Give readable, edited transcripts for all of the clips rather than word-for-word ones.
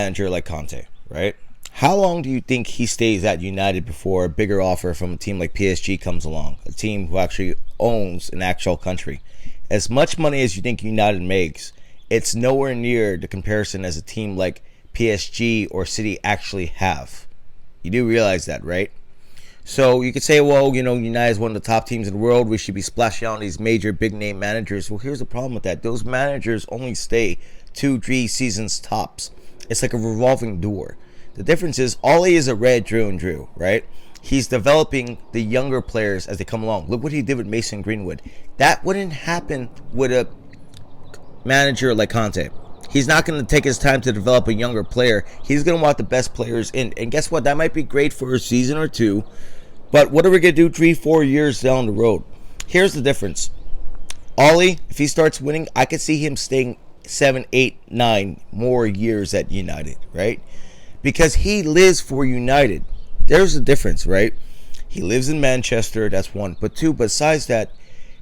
Manager like Conte, right? How long do you think he stays at United before a bigger offer from a team like PSG comes along? A team who actually owns an actual country. As much money as you think United makes, it's nowhere near the comparison as a team like PSG or City actually have. You do realize that, right? So you could say, well, United is one of the top teams in the world. We should be splashing out these major big name managers. Well, here's the problem with that. Those managers only stay 2-3 seasons tops. It's like a revolving door. The difference is Ole is a red Drew and Drew, right? He's developing the younger players as they come along. Look what he did with Mason Greenwood. That wouldn't happen with a manager like Conte. He's not going to take his time to develop a younger player. He's going to want the best players in. And guess what? That might be great for a season or two. But what are we going to do 3-4 years down the road? Here's the difference. Ole, if he starts winning, I could see him staying 7, 8, 9 more years at United, right? Because he lives for United. There's a difference, right? He lives in Manchester, that's one. But two, besides that,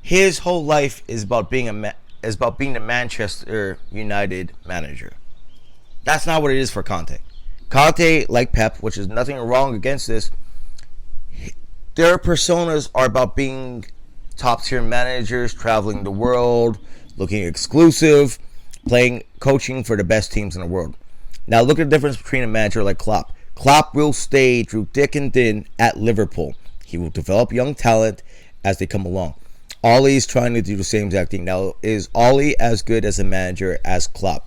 his whole life is about being the Manchester United manager. That's not what it is for Conte. Conte, like Pep, which is nothing wrong against this, their personas are about being top-tier managers, traveling the world, looking exclusive, coaching for the best teams in the world. Now look at the difference between a manager like Klopp. Klopp will stay through thick and thin at Liverpool. He will develop young talent as they come along. Ole is trying to do the same exact thing. Now, is Ole as good as a manager as Klopp?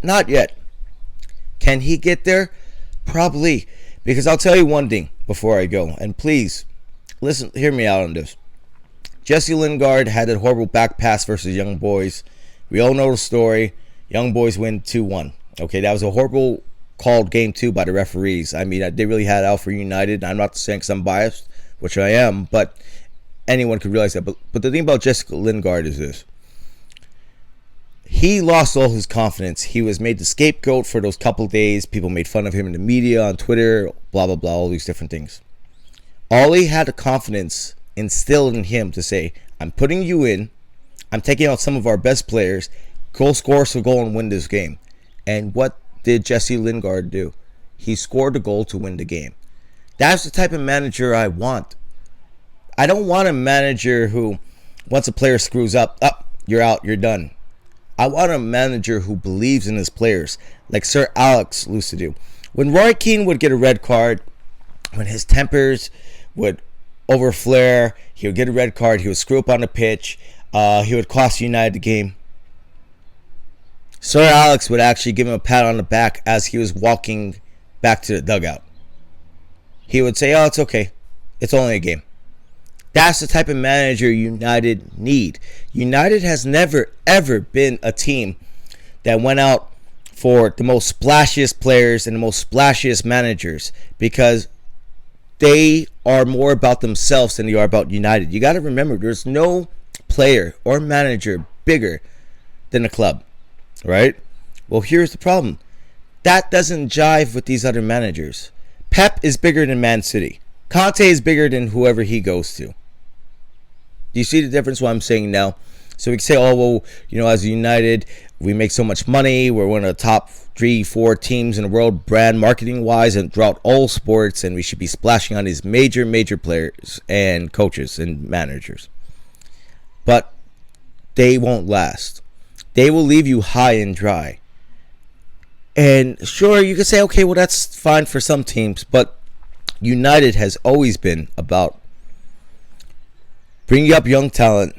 Not yet. Can he get there? Probably. Because I'll tell you one thing before I go. And please, listen, hear me out on this. Jesse Lingard had that horrible back pass versus Young Boys. We all know the story. Young Boys win 2-1. Okay, that was a horrible called game 2 by the referees. I mean, they really had it out for United. I'm not saying because I'm biased, which I am, but anyone could realize that. But the thing about Jesse Lingard is this. He lost all his confidence. He was made the scapegoat for those couple days. People made fun of him in the media, on Twitter, blah, blah, blah, all these different things. Ole had the confidence instilled in him to say, I'm putting you in. I'm taking out some of our best players. Go score us a goal and win this game. And what did Jesse Lingard do? He scored a goal to win the game. That's the type of manager I want. I don't want a manager who, once a player screws up, you're out, you're done. I want a manager who believes in his players, like Sir Alex used to do. When Roy Keane would get a red card, when his tempers would overflare, he would get a red card, he would screw up on the pitch, he would cost United the game. Sir Alex would actually give him a pat on the back as he was walking back to the dugout. He would say, it's okay. It's only a game. That's the type of manager United need. United has never, ever been a team that went out for the most splashiest players and the most splashiest managers because they are more about themselves than they are about United. You got to remember, there's no player or manager bigger than the club. Right? Well, here's the problem. That doesn't jive with these other managers. Pep is bigger than Man City. Conte is bigger than whoever he goes to. Do you see the difference what I'm saying now? So we can say, as United, we make so much money. We're one of the top 3-4 teams in the world, brand marketing-wise, and throughout all sports, and we should be splashing on these major, major players and coaches and managers. But they won't last. They will leave you high and dry. And sure, you can say, okay, well, that's fine for some teams. But United has always been about bringing up young talent,